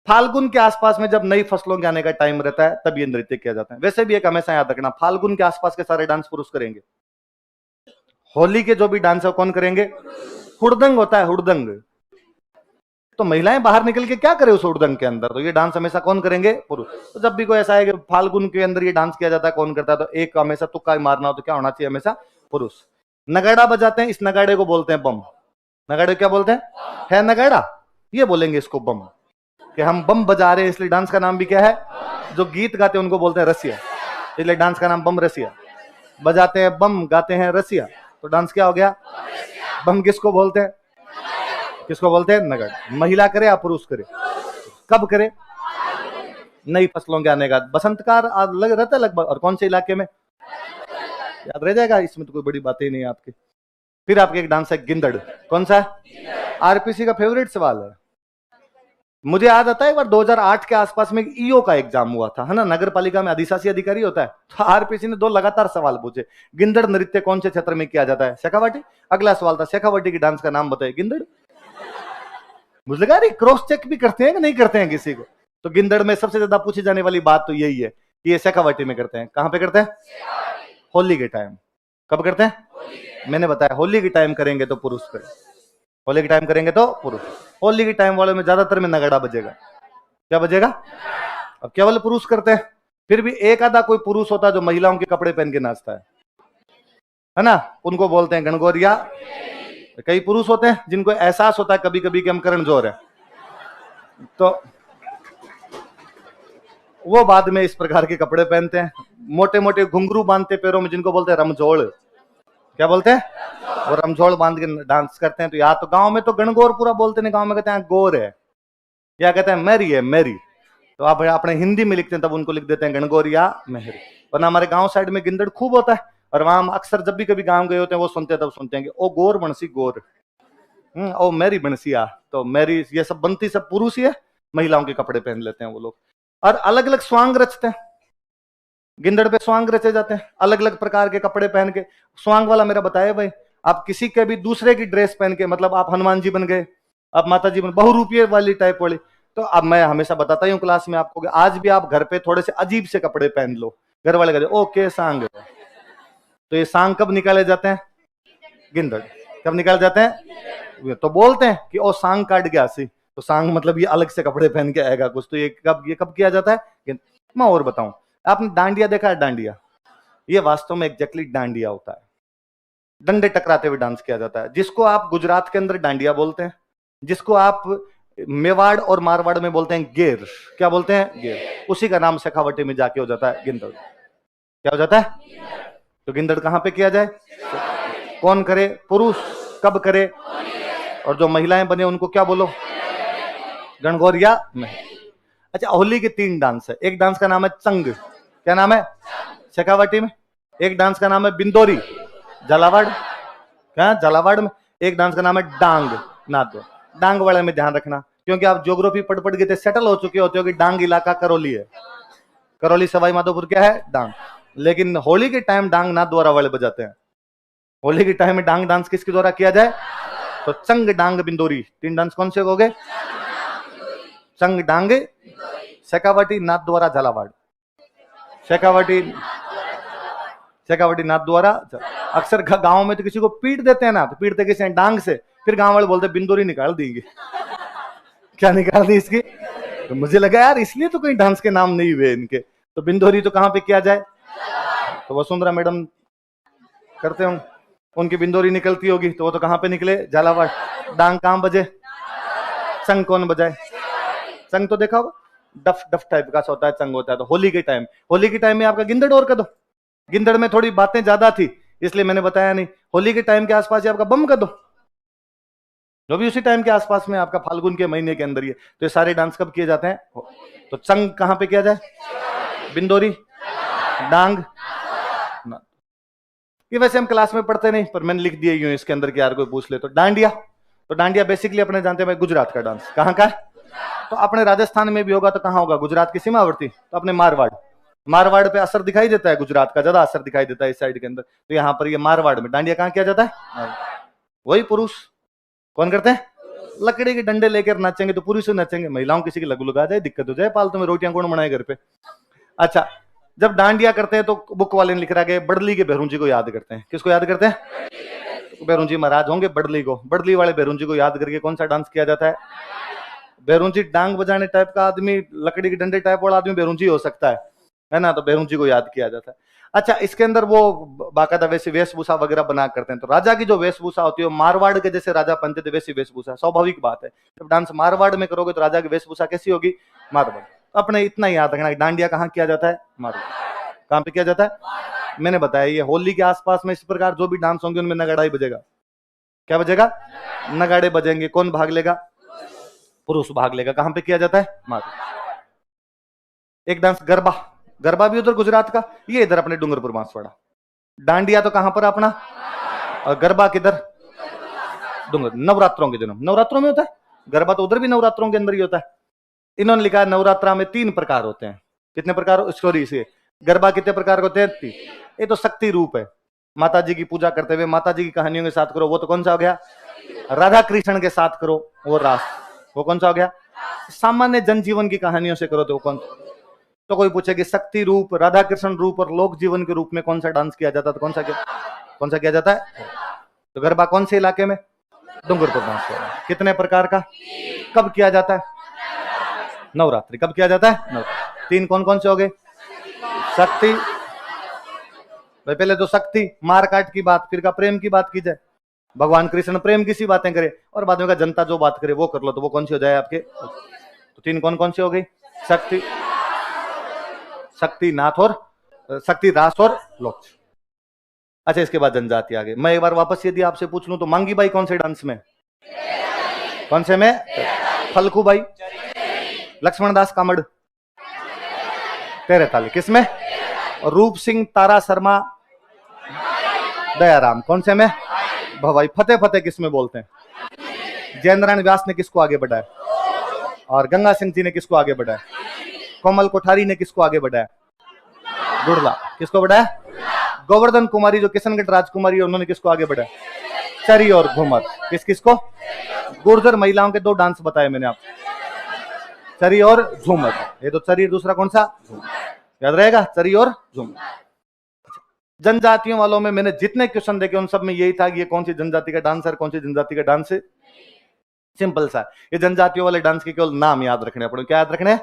फाल्गुन के आसपास में जब नई फसलों के आने का टाइम रहता है तब ये नृत्य किया जाता है। वैसे भी एक हमेशा याद रखना, फाल्गुन के आसपास के सारे डांस पुरुष करेंगे। होली के जो भी डांस है कौन करेंगे? हुड़दंग होता है, हुड़दंग। तो महिलाएं बाहर निकल के क्या करे उस हुड़दंग के अंदर? तो ये डांस हमेशा कौन करेंगे? पुरुष। तो जब भी कोई ऐसा है कि फाल्गुन के अंदर ये डांस किया जाता है, कौन करता है? तो एक हमेशा तुक्का मारना हो तो क्या होना चाहिए? हमेशा पुरुष। नगाड़ा बजाते हैं, इस नगाड़े को बोलते हैं बम। नगाड़े क्या बोलते हैं? है नगाड़ा, ये बोलेंगे इसको बम, कि हम बम बजा रहे हैं। इसलिए डांस का नाम भी क्या है? जो गीत गाते हैं उनको बोलते हैं रसिया, इसलिए डांस का नाम बम रसिया। बजाते हैं बम, गाते हैं रसिया, तो डांस क्या हो गया? बम। किसको बोलते हैं? किसको बोलते हैं? नगाड़ा। महिला करे या पुरुष करे? कब करे? नई फसलों के आने का, बसंत का लग रहता है लगभग। और कौन से इलाके में? याद रह जाएगा, इसमें तो कोई बड़ी बातें ही नहीं है आपकी। फिर आपके एक डांस है गिंदड़। कौन सा है? आरपीसी का फेवरेट सवाल है। मुझे याद आता है एक बार 2008 के आसपास में ईओ का एग्जाम हुआ था, है ना। नगर पालिका में अधिशासी अधिकारी होता है, तो आरपीसी ने 2 लगातार सवाल पूछे। गिंदड़ नृत्य कौन से क्षेत्र में किया जाता है? शेखावाटी। अगला सवाल था शेखावाटी की डांस का नाम बताइए। गिंदड़। मुझे लगा रही क्रॉस चेक भी करते हैं कि नहीं करते हैं किसी को। तो गिंदड़ में सबसे ज्यादा पूछी जाने वाली बात तो यही है कि ये शेखावाटी में करते हैं। कहां पे करते हैं? होली के टाइम। कब करते हैं? मैंने बताया होली के टाइम करेंगे तो पुरुष करें, होली के टाइम करेंगे तो पुरुष। होली के टाइम वाले में ज्यादातर में नगाड़ा बजेगा। क्या बजेगा? अब केवल पुरुष करते हैं। फिर भी एक आधा कोई पुरुष होता है जो महिलाओं के कपड़े पहन के नाचता है ना। उनको बोलते हैं गणगौरिया। कई पुरुष होते हैं जिनको एहसास होता है कभी कभी कि हम करण जोहर है, तो वो बाद में इस प्रकार के कपड़े पहनते हैं। मोटे मोटे घुंघरू बांधते पैरों में, जिनको बोलते हैं रमझोड़। क्या बोलते हैं? वो रमझोड़ बांध के डांस करते हैं। तो या तो गांव में तो गणगौर पूरा बोलते नहीं, गांव में कहते हैं गौर है, या कहते हैं मैरी है, मैरी। तो आप अपने हिंदी में लिखते हैं तब उनको लिख देते हैं गणगौर या मेहरी। वरना हमारे गांव साइड में गिंदड़ खूब होता है, और वहां अक्सर जब भी कभी गांव गए होते हैं वो सुनते हैं, तब सुनते हैं कि ओ गोर बनसी गोर, ओ मैरी बनसिया। तो मैरी ये सब बनती सब पुरुष ही है, महिलाओं के कपड़े पहन लेते हैं वो लोग। और अलग अलग स्वांग रचते हैं। गिंदड़ पे स्वांग रचे जाते हैं अलग अलग प्रकार के कपड़े पहन के। स्वांग वाला मेरा बताया भाई, आप किसी के भी दूसरे की ड्रेस पहन के, मतलब आप हनुमान जी बन गए, आप माता जी बन, बहुरूपीय वाली टाइप वाली। तो अब मैं हमेशा बताता हूँ क्लास में आपको, आज भी आप घर पे थोड़े से अजीब से कपड़े पहन लो, घर वाले कहते ओके सांग। तो ये सांग कब निकाले जाते हैं? गिंदड़। कब निकाले जाते हैं? तो बोलते हैं कि ओ सांग काट गया सी, तो सांग मतलब ये अलग से कपड़े पहन के आएगा कुछ। तो ये कब किया जाता है? मैं और बताऊं, आपने डांडिया देखा है? डांडिया, ये वास्तव में एग्जैक्टली डांडिया होता है। डंडे टकराते हुए डांस किया जाता है, जिसको आप गुजरात के अंदर डांडिया बोलते हैं, जिसको आप मेवाड़ और मारवाड़ में बोलते हैं गेर। क्या बोलते हैं? गेर। उसी का नाम शेखावटी में जाके हो जाता है गिंदड़। क्या हो जाता है? तो गिंदड़ कहां पे किया जाए? कौन करे? पुरुष। कब करे? और जो महिलाएं बने उनको क्या बोलो? गणगौरिया में। अच्छा, होली के 3 डांस है। एक डांस का नाम है चंग। क्या नाम है? शेखावटी में। एक डांस का नाम है बिंदोरी, झालावाड़। क्या? झालावाड़ में। एक डांस का नाम है डांग, नाथद्वारा। डांग वाले में ध्यान रखना, क्योंकि आप ज्योग्राफी पढ़ पढ़ के सेटल हो चुके होते हो कि डांग इलाका करौली है। करौली सवाई माधोपुर क्या है? डांग। लेकिन होली के टाइम डांग नाथद्वारा वाले बजाते हैं। होली के टाइम में डांग डांस किसके द्वारा किया जाए? तो चंग डांग बिंदोरी 3 डांस कौन से हो गए? चंग डांग शेखावटी नाथद्वारा झालावाड़। शेखावटी नाथद्वारा। अक्सर गांव में तो किसी को पीट देते हैं ना, तो पीटते किसी डांग से, फिर गांव वाले बोलते बिंदोरी निकाल देंगे। क्या निकाल दी इसकी? तो मुझे लगा यार इसलिए तो कोई डांस के नाम नहीं हुए इनके। तो बिंदोरी तो कहां पे किया जाए? तो वसुंधरा मैडम करते होंगे, उनकी बिंदोरी निकलती होगी, तो वो तो कहां पे निकले? झालावाड़। डांग कहां बजे? चंग कौन बजाए? चंग तो देखा होगा, डफ डफ टाइप का होता है, चंग होता है। तो होली के टाइम में आपका गिंदड़ और कर दो। गिंदड़ में थोड़ी बातें ज्यादा थी, इसलिए मैंने बताया नहीं। होली के टाइम के आसपास आपका बम कर दो, जो भी उसी टाइम के आसपास में आपका फाल्गुन के महीने के अंदर ही है। तो ये सारे डांस कब किए जाते हैं? तो चंग कहां पे किया जाए? बिंदोरी, डांग। ये वैसे हम क्लास में पढ़ते नहीं, पर मैंने लिख दिया यूं इसके अंदर कि यार कोई पूछ ले तो। डांडिया। तो डांडिया बेसिकली अपने जानते हैं गुजरात का डांस। कहां का? तो अपने राजस्थान में भी होगा तो कहां होगा? गुजरात की सीमावर्ती, तो अपने मारवाड़। मारवाड़ पे असर दिखाई देता है, गुजरात का ज्यादा असर दिखाई देता है इस साइड के अंदर। तो यहाँ पर ये मारवाड़ में डांडिया कहां किया जाता है? वही पुरुष। कौन करते हैं? लकड़ी के डंडे लेकर नाचेंगे तो पुरुष नाचेंगे, महिलाओं किसी की लगू लगा जाए, दिक्कत हो जाए, पालतू में रोटियां कौन बनाए घर पे। अच्छा, जब डांडिया करते हैं तो बुक वाले ने लिख रहा है बड़ली के भैरून जी को याद करते हैं। किसको याद करते हैं? भैरून जी महाराज होंगे बड़ली को। बड़ली वाले भैरून जी को याद करके कौन सा डांस किया जाता है? भैरून जी डांग बजाने टाइप का आदमी, लकड़ी के डंडे टाइप वाला आदमी भैरून जी हो सकता है ना? तो भैरून जी को याद किया जाता है। अच्छा, इसके अंदर वो बाकायदा वैसी वेशभूषा वगैरह बना करते हैं। तो राजा की जो वेशभूषा होती है मारवाड़ के जैसे राजा पहनते थे वैसी वेशभूषा, स्वाभाविक बात है। जब डांस मारवाड़ में करोगे तो राजा की वेशभूषा कैसी होगी? मारवाड़। अपने इतना ही याद रखना, डांडिया कहाँ किया जाता है? मारवाड़। कहां पे किया जाता है? मैंने बताया ये होली के आसपास में इस प्रकार जो भी डांस होंगे उनमें नगाड़ा ही बजेगा। क्या बजेगा? नगाड़े बजेंगे। कौन भाग लेगा? पुरुष भाग लेगा। कहां पे किया जाता है? मारवाड़। एक डांस गरबा। गरबा भी उधर गुजरात का, ये इधर अपने डूंगरपुर बांसवाड़ा। डांडिया तो कहां पर अपना, और गरबा किधर? डूंगर। नवरात्रों के दिनों, नवरात्रों में होता है गरबा, तो उधर भी नवरात्रों के अंदर ही होता है। इन्होंने लिखा है नवरात्रा में 3 प्रकार होते हैं। कितने प्रकार? स्टोरी से गरबा कितने प्रकार के होते हैं? 3। ये तो शक्ति रूप है, माता जी की पूजा करते हुए माता जी की कहानियों के साथ करो, वो तो कौन सा हो गया? राधा कृष्ण के साथ करो, वो रास, वो कौन सा हो गया? सामान्य जनजीवन की कहानियों से करो तो वो कौन? तो कोई पूछे कि शक्ति रूप, राधा कृष्ण रूप और लोक जीवन के रूप में कौन सा डांस किया जाता है? तो कौन सा किया जाता है? तो गरबा कौन से इलाके में? डूंगरपुर बांसवाड़ा। कितने प्रकार का? कब किया जाता है? नवरात्रि। कब किया जाता है? नवरात्रि। 3 कौन कौन से हो गए? शक्ति भाई, पहले तो शक्ति मार काट की बात, फिर का प्रेम की बात की जाए, भगवान कृष्ण प्रेम की सी बातें करे, और बाद में का जनता जो बात करे वो कर लो, तो वो कौन सी हो जाए आपके? तो 3 कौन कौन सी हो गई? शक्ति नाथ और शक्ति रास और लोक। अच्छा, इसके बाद जनजाति आ गई। मैं एक बार वापस यदि आपसे पूछ लूं तो मांगी बाई कौन से डांस में? कौन से में? फलकू बाई, लक्ष्मण दास कामड़, तेरे ताली किसमें? रूप सिंह, तारा शर्मा, दयाराम कौन से में? भवाई। फतेह फतेह किसमें बोलते हैं? जयेंद्र नारायण व्यास ने किसको आगे बढ़ाया? और गंगा सिंह जी ने किसको आगे बढ़ाया? कोमल कोठारी ने किसको आगे बढ़ाया? गुड़ला। किसको बढ़ाया? गोवर्धन कुमारी जो किशनगढ़ राजकुमारी है उन्होंने किसको आगे बढ़ाया? चरी और घूमर। किसको? गुर्जर महिलाओं के 2 डांस बताए मैंने आपको, चरी और झूमर। ये तो चरी, दूसरा कौन सा? झूमर। याद रहेगा, चरी और झूमर। जनजातियों वालों में मैंने जितने क्वेश्चन देखे उन सब में यही था कि ये कौन सी जनजाति का डांस है, कौन सी जनजाति का डांस है। सिंपल सा, ये जनजातियों वाले डांस के केवल नाम याद रखने पड़े। क्या याद रखने?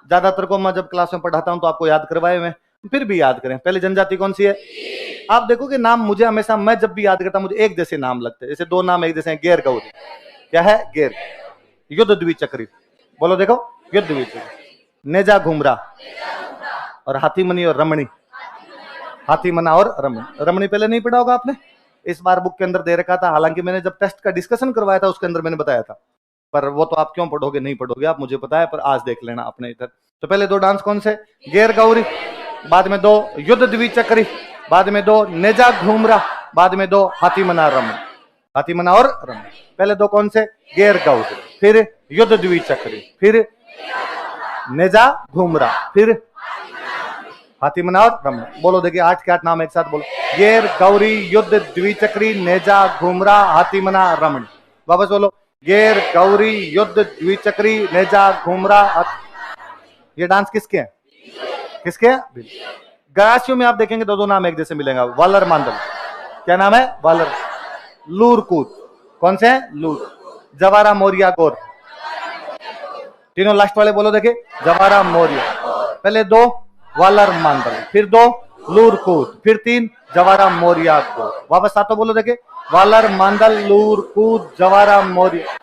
ज्यादातर को मैं जब क्लास में पढ़ाता हूं तो आपको याद करवाए मैं, फिर भी याद करें। पहले जनजाति कौन सी है? आप देखोगे नाम मुझे हमेशा, मैं जब भी याद करता मुझे एक जैसे नाम लगते हैं, जैसे 2 नाम एक जैसे हैं। गेर गौरी। क्या है? गेर। युद्ध द्विचक्री, बोलो देखो, युद्ध द्विचक्री। नेजा घुमरा और हाथी मनी और रमणी, हाथी मना और रमणी। रमणी पहले नहीं पढ़ा होगा आपने, इस बार बुक के अंदर दे रखा था, हालांकि मैंने जब टेस्ट का डिस्कशन करवाया था उसके अंदर मैंने बताया था, पर वो तो आप क्यों पढ़ोगे, नहीं पढ़ोगे आप, मुझे पता है, पर आज देख लेना अपने इधर। तो पहले दो डांस कौन से, गेर गौरी, बाद में दो युद्ध द्विचक्री, बाद में दो नेजा घूमरा, बाद में दो हाथी मना रमण, हाथी मना और रमण। पहले दो कौन से, गेर गौरी, फिर युद्ध द्विचक्री, फिर नेजा घूमरा, फिर हाथी मना और रमण। बोलो देखिए 8 के 8 नाम एक साथ बोलो, गेर गौरी युद्ध द्विचक्री नेजा घूमरा हाथी मना रमण। वापस बोलो, गेर गौरी युद्ध द्विचक्री नेजा घूमरा। ये डांस किसके हैं, किसके हैं, गरासियों में आप देखेंगे दो नाम एक जैसे मिलेंगे, वालर मांडल, क्या नाम है, वालर। लूर कूद, कौन से हैं, लूर। जवारा मोरिया गोर, तीनों लास्ट वाले बोलो देखिए, जवारा मोरिया। पहले दो वालर मांडल, फिर दो लूर कूद, फिर 3 जवारा मोरिया गोर। वापस सातों बोलो देखे, वालर मांडल लूर कूद जवारा मोरिया।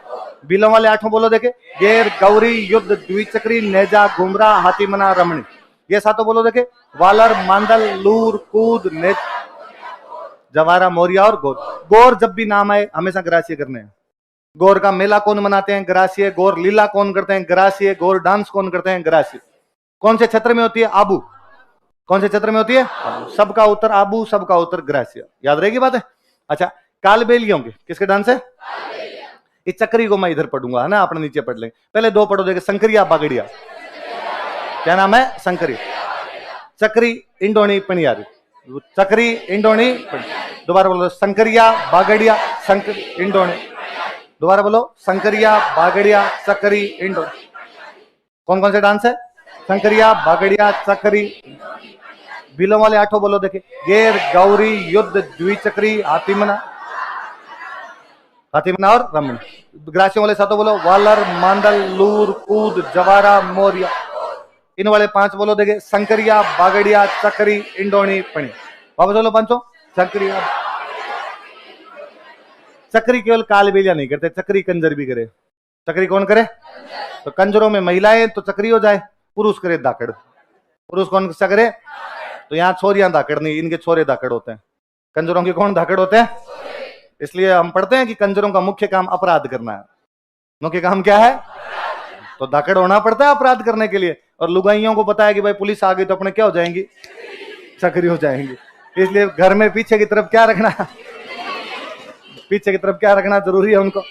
बिलों वाले 8 बोलो देखे, गेर गौरी युद्ध द्विचक्री नेजा घुमरा हाथी मना रमणी। ये सातों बोलो देखे, वालर मांडल लूर कूद ने जवारा मोरिया और गोर। गोर जब भी नाम आए हमेशा ग्रासीय करने हैं। गोर का मेला कौन मनाते हैं, ग्रासीय। गोर लीला कौन करते हैं, ग्रासीय। गोर डांस कौन करते हैं, ग्रासीय। कौन से क्षेत्र में होती है, आबू। कौन से क्षेत्र में होती है, आबू। सबका उत्तर आबू, सबका उत्तर ग्रासीय, याद रहेगी बात है। अच्छा, कालबेलियों के किसके डांस है, इस चक्री को मैं इधर पढ़ूंगा, है ना, अपने नीचे पढ़ लेंगे। पहले दो पढ़ो देखे, संकरिया बागड़िया, क्या नाम है, संकरी। चक्री इंडोनी पनियारी, चक्री इंडोनी। दोबारा बोलो, संकरिया बागड़िया संकर इंडोनी। दोबारा बोलो, संकरिया बागड़िया चक्री इंडोनी। कौन कौन से डांस है, संकरिया बागड़िया चक्री। बिलों वाले 8 बोलो देखे, गेर गौरी युद्ध द्विचक्री हाथी मना, हाथी मना और रमण। ग्रासियों वाले 7 बोलो, वालर मांडल लूर कूद जवारा मोरिया। इन वाले 5 बोलो देखे, संकरिया बागड़िया चक्री इंडोनी पणी। वापस बोलो पांचों, चक्रिया। चक्री केवल कालबेलिया नहीं करते, चक्री कंजर भी करे। चक्री कौन करे, तो कंजरों में महिलाएं तो चक्री हो जाए, पुरुष करे दाकड़। पुरुष कौन सा करे, तो यहाँ छोरियां दाकड़ नहीं, इनके छोरे दाकड़ होते हैं। कंजरों के कौन दाकड़ होते हैं, इसलिए हम पढ़ते हैं कि कंजरों का मुख्य काम अपराध करना है। मुख्य काम क्या है, तो दाकड़ होना पड़ता है अपराध करने के लिए। और लुगाइयों को पता है कि भाई पुलिस आ गई तो अपने क्या हो जाएंगी, चक्री हो जाएंगी। इसलिए घर में पीछे की तरफ क्या रखना, पीछे की तरफ क्या रखना जरूरी है उनको।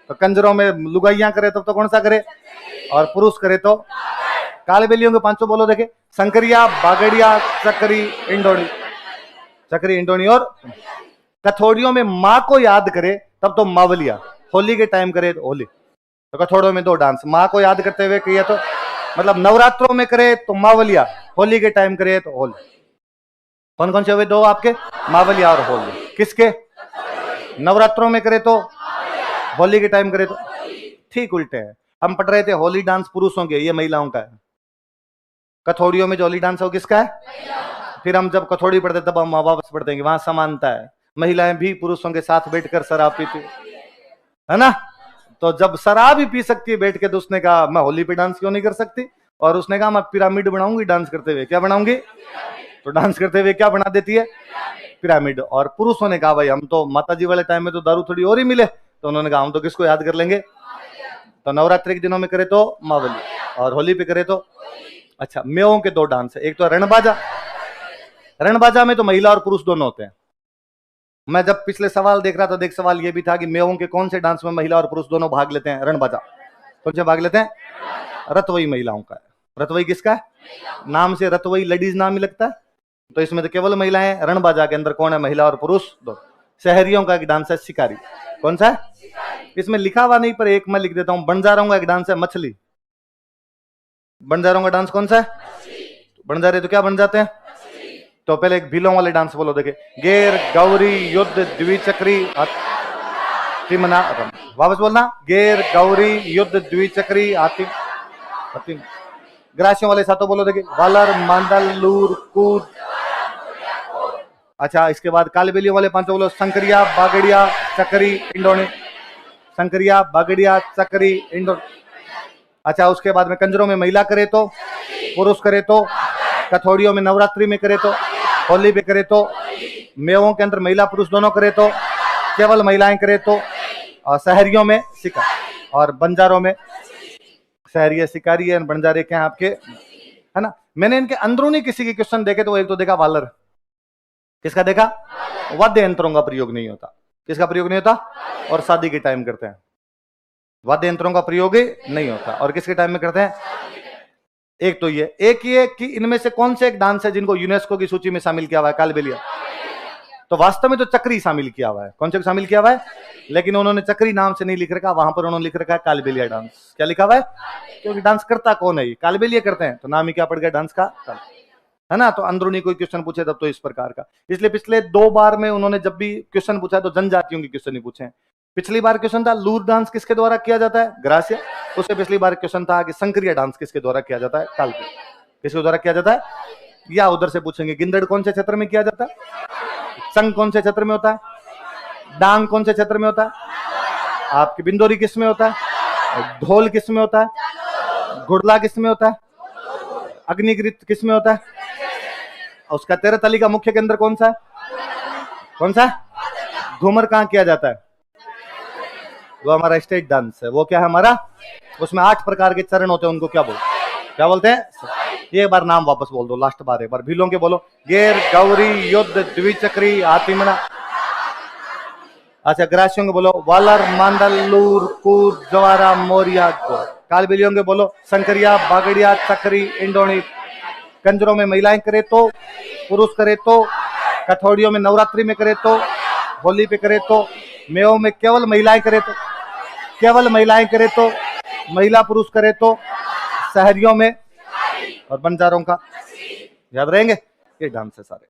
तो कंजरों में लुगाइयां करे तब तो कौन सा करे, और पुरुष करे तो। कालबेलियों के 5 बोलो देखे, संकरिया बागड़िया चक्री इंडोनी, चक्री इंडोनी। और कथोड़ियों में माँ को याद करे तब तो मावलिया, होली के टाइम करे तो होली। तो कथोड़ियों में 2 डांस, माँ को याद करते हुए किया तो मतलब नवरात्रों में करे तो मावलिया, होली के टाइम करे तो होली। कौन कौन से हुए 2 आपके, मावलिया और होली। किसके, नवरात्रों में करे तो, होली के टाइम करे तो। ठीक उल्टे है, हम पढ़ रहे थे होली डांस पुरुषों के, ये महिलाओं का है। कथोड़ियों में जो होली डांस है वो किसका है। फिर हम जब कथोड़ी पढ़ते तब हम वापस पढ़ते हैं, वहां समानता है, महिलाएं भी पुरुषों के साथ बैठकर शराब पीती है ना। तो जब शराब ही पी सकती है बैठ के, तो उसने कहा मैं होली पे डांस क्यों नहीं कर सकती। और उसने कहा मैं पिरामिड बनाऊंगी डांस करते हुए। क्या बनाऊंगी, तो डांस करते हुए क्या बना देती है, पिरामिड। और पुरुषों ने कहा भाई हम तो माताजी वाले टाइम में तो दारू थोड़ी और ही मिले, तो उन्होंने कहा हम तो किसको याद कर लेंगे। तो नवरात्रि के दिनों में करे तो मावली, और होली पे करे तो। अच्छा, मेवों के 2 डांस है, एक तो रणबाजा। रणबाजा में तो महिला और पुरुष दोनों होते हैं। मैं जब पिछले सवाल देख रहा था, देख सवाल ये भी था कि मेवों के कौन से डांस में महिला और पुरुष दोनों भाग लेते हैं, रणबाजा। कौन से भाग लेते हैं, रतवई महिलाओं का है। रतवई किसका है, नाम से रतवई लेडीज नाम ही लगता है, तो इसमें तो केवल महिलाएं। रणबाजा के अंदर कौन है, महिला और पुरुष दो। शहरियों का एक डांस है शिकारी। कौन सा है, इसमें लिखा हुआ नहीं पर एक मैं लिख देता हूं, बंजारों का एक डांस है मछली। बंजारों का डांस कौन सा है, बंजारे तो क्या बन जाते हैं। तो पहले एक भीलों वाले डांस बोलो देखे, गेर गौरी युद्ध द्विचक्री हाथी मना। वापस बोलना, गेर गौरी युद्ध द्विचक्री हाथी हाथी। ग्रासियों वाले 7 बोलो देखे, वालर मांडल लूर कूद। अच्छा, इसके बाद कालबेलियों वाले 5 बोलो, संकरिया बागड़िया चक्री इंडोनी। संकरिया, बागड़िया, चक्री, इंडो। अच्छा, उसके बाद में कंजरों में महिला करे तो, पुरुष करे तो, कथौड़ियों में नवरात्रि में करे तो, होली पे करे तो, मेवों के अंदर महिला पुरुष दोनों करे तो, केवल महिलाएं करे तो, और शहरियों में शिकार, और बंजारों में शहरी शिकारी है, बंजारे क्या आपके, है ना। मैंने इनके अंदरूनी किसी के क्वेश्चन देखे तो एक तो देखा वालर, किसका देखा, वाद्य यंत्रों का प्रयोग नहीं होता। किसका प्रयोग नहीं होता, और शादी के टाइम करते हैं, वाद्य यंत्रों का प्रयोग ही नहीं होता, और किसके टाइम में करते हैं। एक तो ये, एक ये कि इनमें से कौन से एक डांस है जिनको यूनेस्को की सूची में शामिल किया हुआ है, कालबेलिया। तो वास्तव में तो चक्री शामिल किया हुआ है, कौन से शामिल किया हुआ है, लेकिन उन्होंने चक्री नाम से नहीं लिख रखा, वहां पर उन्होंने लिख रखा है कालबेलिया डांस। क्या लिखा हुआ है, क्योंकि डांस करता कौन है, कालबेलिया करते हैं, तो नाम ही क्या पड़ गया डांस का, है ना। तो अंदरूनी कोई क्वेश्चन पूछे तब तो इस प्रकार का, इसलिए पिछले 2 बार में उन्होंने जब भी क्वेश्चन पूछा तो जनजातियों के क्वेश्चन ही पूछे। पिछली बार क्वेश्चन था लूर डांस किसके द्वारा किया जाता है, ग्रासिया। उससे पिछली बार क्वेश्चन था कि संक्रिया डांस किसके द्वारा किया जाता है, कालबेलिया किसके द्वारा किया जाता है। या उधर से पूछेंगे गिंदड़ कौन से क्षेत्र में किया जाता है, संग कौन से क्षेत्र में होता है, डांग कौन से क्षेत्र में होता है, आपकी बिंदोरी किस में होता है, ढोल किस में होता है, घुड़ला किस में होता है, अग्निकृत किस में होता है, उसका 13 तली का मुख्य केंद्र कौन सा है, कौन सा, घूमर कहां किया जाता है, वो हमारा स्टेट डांस है, वो क्या है हमारा, उसमें 8 प्रकार के चरण होते हैं, उनको क्या बोलते हैं। एक बार नाम वापस बोल दो, लास्ट बार एक बार भीलों के बोलो, गेर, गौरी, युद्ध, द्विचक्री, हाथीमना। अच्छा, ग्रासियों के बोलो वालर, मांडल, लूर, कूद, जवारा, मोरिया, कालबेलियों के बोलो संकरिया, बागड़िया, चक्री, इंडोनी। कंजरों में महिलाएं करे तो, पुरुष करे तो, कथौड़ियों में नवरात्रि में करे तो, होली पे करे तो, मेवों में केवल महिलाएं करे तो, केवल महिलाएं करे तो, महिला पुरुष करे तो, शहरियों में और बंजारों का, याद रहेंगे ये डांस है सारे।